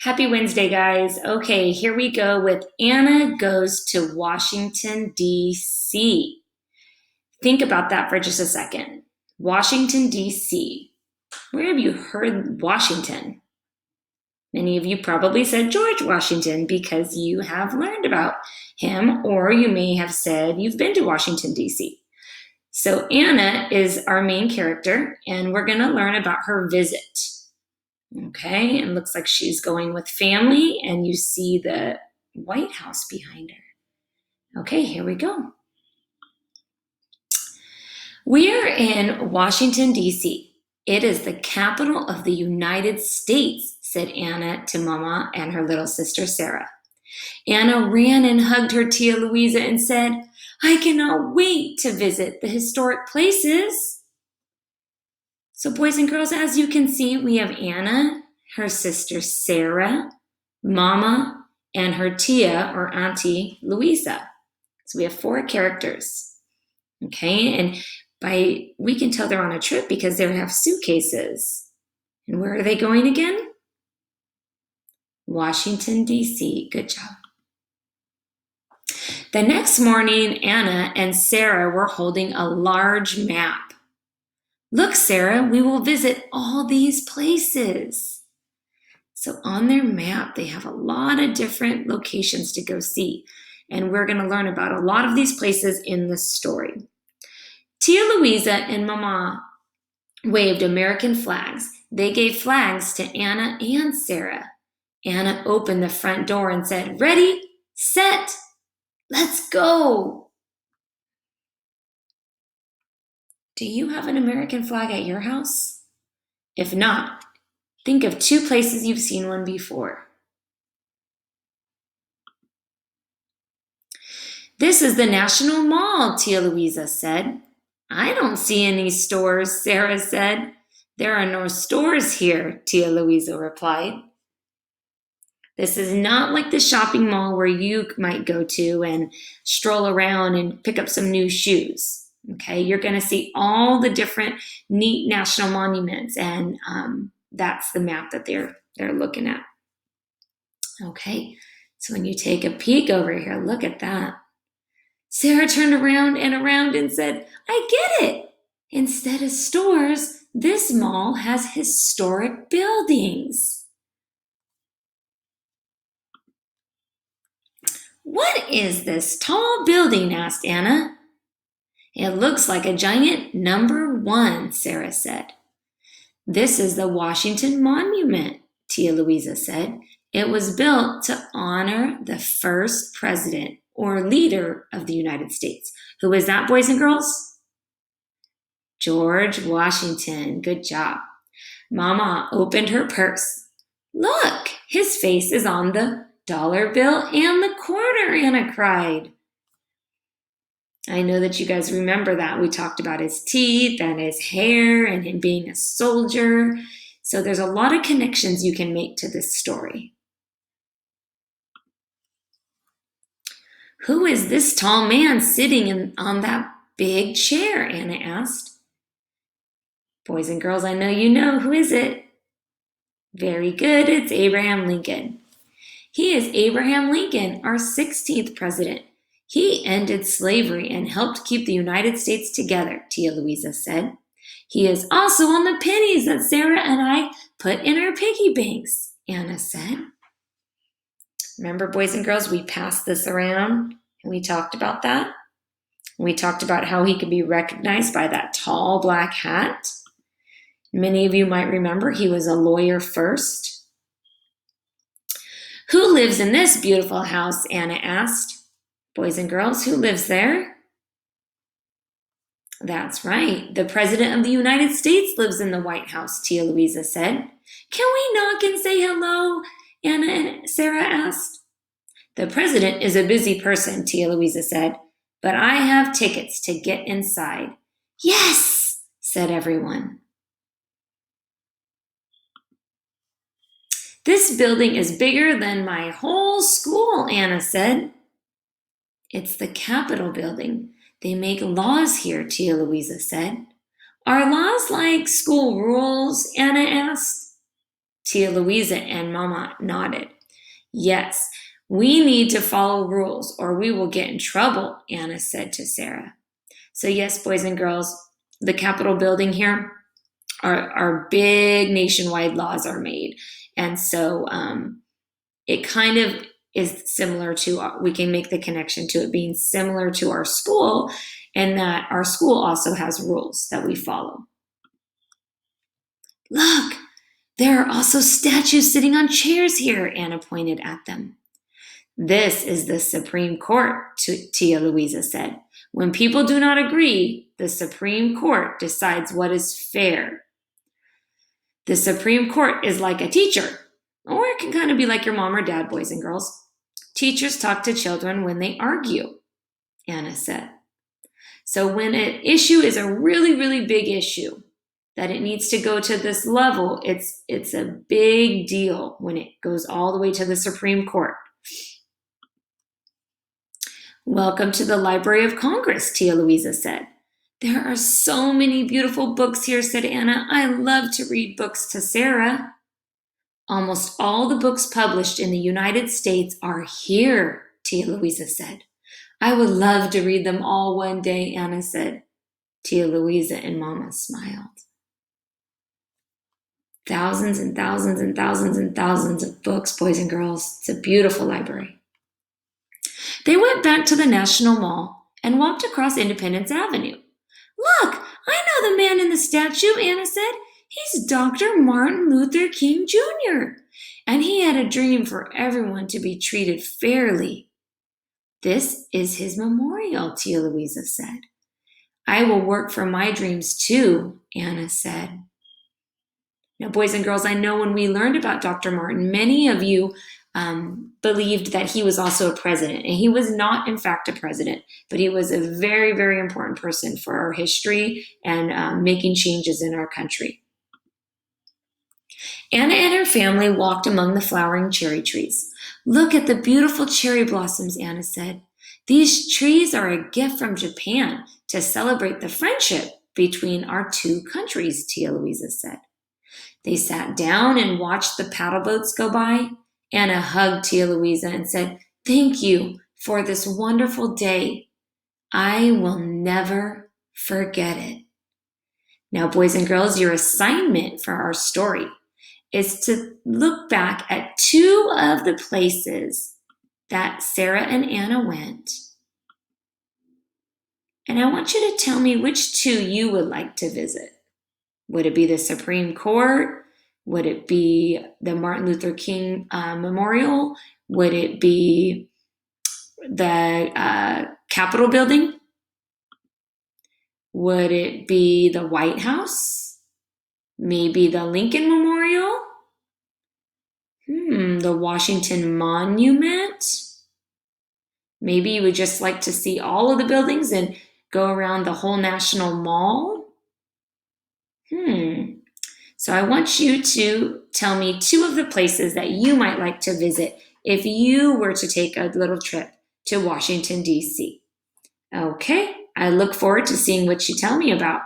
Happy Wednesday, guys. Okay, here we go with Anna Goes to Washington, D.C. Think about that for just a second. Washington, D.C. Where have you heard Washington? Many of you probably said George Washington because you have learned about him, or you may have said you've been to Washington, D.C. So Anna is our main character, and we're going to learn about her visit. Okay, and looks like she's going with family, and you see the White House behind her. Okay, here we go. We are in Washington, D.C. It is the capital of the United States, said Anna to Mama and her little sister Sarah. Anna ran and hugged her tia Louisa and said, I cannot wait to visit the historic places. So boys and girls, as you can see, we have Anna, her sister Sarah, Mama, and her tia or auntie Louisa. So we have 4 characters. Okay, and we can tell they're on a trip because they have suitcases. And where are they going again? Washington, D.C. Good job. The next morning, Anna and Sarah were holding a large map. Look, Sarah, we will visit all these places. So on their map, they have a lot of different locations to go see. And we're going to learn about a lot of these places in this story. Tia Louisa and Mama waved American flags. They gave flags to Anna and Sarah. Anna opened the front door and said, Ready, set, let's go. Do you have an American flag at your house? If not, think of 2 places you've seen one before. This is the National Mall, Tia Louisa said. I don't see any stores, Sarah said. There are no stores here, Tia Louisa replied. This is not like the shopping mall where you might go to and stroll around and pick up some new shoes. Okay, you're going to see all the different neat national monuments, and that's the map that they're looking at. Okay, so when you take a peek over here, look at that. Sarah turned around and said, I get it. Instead of stores, this mall has historic buildings. What is this tall building? Asked Anna. It looks like a giant number 1, Sarah said. This is the Washington Monument, Tia Louisa said. It was built to honor the first president or leader of the United States. Who is that, boys and girls? George Washington. Good job. Mama opened her purse. Look, his face is on the dollar bill and the quarter, Anna cried. I know that you guys remember that. We talked about his teeth and his hair and him being a soldier. So there's a lot of connections you can make to this story. Who is this tall man sitting on that big chair? Anna asked. Boys and girls, I know you know. Who is it? Very good. It's Abraham Lincoln. He is Abraham Lincoln, our 16th president. He ended slavery and helped keep the United States together, Tia Louisa said. He is also on the pennies that Sarah and I put in our piggy banks, Anna said. Remember, boys and girls, we passed this around and we talked about that. We talked about how he could be recognized by that tall black hat. Many of you might remember he was a lawyer first. Who lives in this beautiful house? Anna asked. Boys and girls, who lives there? That's right. The President of the United States lives in the White House, Tia Louisa said. Can we knock and say hello? Anna and Sarah asked. The President is a busy person, Tia Louisa said, but I have tickets to get inside. Yes, said everyone. This building is bigger than my whole school, Anna said. It's the Capitol building. They make laws here, Tia Louisa said. Are laws like school rules? Anna asked. Tia Louisa and Mama nodded. Yes, we need to follow rules or we will get in trouble, Anna said to Sarah. So yes, boys and girls, the Capitol building here, our big nationwide laws are made. And so it kind of is similar to, we can make the connection to it being similar to our school, and that our school also has rules that we follow. Look, there are also statues sitting on chairs here, Anna pointed at them. This is the Supreme Court, Tia Louisa said. When people do not agree, the Supreme Court decides what is fair. The Supreme Court is like a teacher, or it can kind of be like your mom or dad, boys and girls. Teachers talk to children when they argue, Anna said. So when an issue is a really, really big issue, that it needs to go to this level, it's a big deal when it goes all the way to the Supreme Court. Welcome to the Library of Congress, Tia Louisa said. There are so many beautiful books here, said Anna. I love to read books to Sarah. Almost all the books published in the United States are here, Tia Louisa said. I would love to read them all one day, Anna said. Tia Louisa and Mama smiled. Thousands and thousands and thousands and thousands of books, boys and girls. It's a beautiful library. They went back to the National Mall and walked across Independence Avenue. Look, I know the man in the statue, Anna said. He's Dr. Martin Luther King Jr., and he had a dream for everyone to be treated fairly. This is his memorial, Tia Louisa said. I will work for my dreams too, Anna said. Now, boys and girls, I know when we learned about Dr. Martin, many of you believed that he was also a president, and he was not, in fact, a president, but he was a very, very important person for our history and making changes in our country. Anna and her family walked among the flowering cherry trees. Look at the beautiful cherry blossoms, Anna said. These trees are a gift from Japan to celebrate the friendship between our two countries, Tia Louisa said. They sat down and watched the paddle boats go by. Anna hugged Tia Louisa and said, Thank you for this wonderful day. I will never forget it. Now, boys and girls, your assignment for our story is to look back at two of the places that Sarah and Anna went. And I want you to tell me which two you would like to visit. Would it be the Supreme Court? Would it be the Martin Luther King Memorial? Would it be the Capitol building? Would it be the White House? Maybe the Lincoln Memorial? The Washington Monument? Maybe you would just like to see all of the buildings and go around the whole National Mall? So I want you to tell me two of the places that you might like to visit if you were to take a little trip to Washington, D.C. Okay, I look forward to seeing what you tell me about.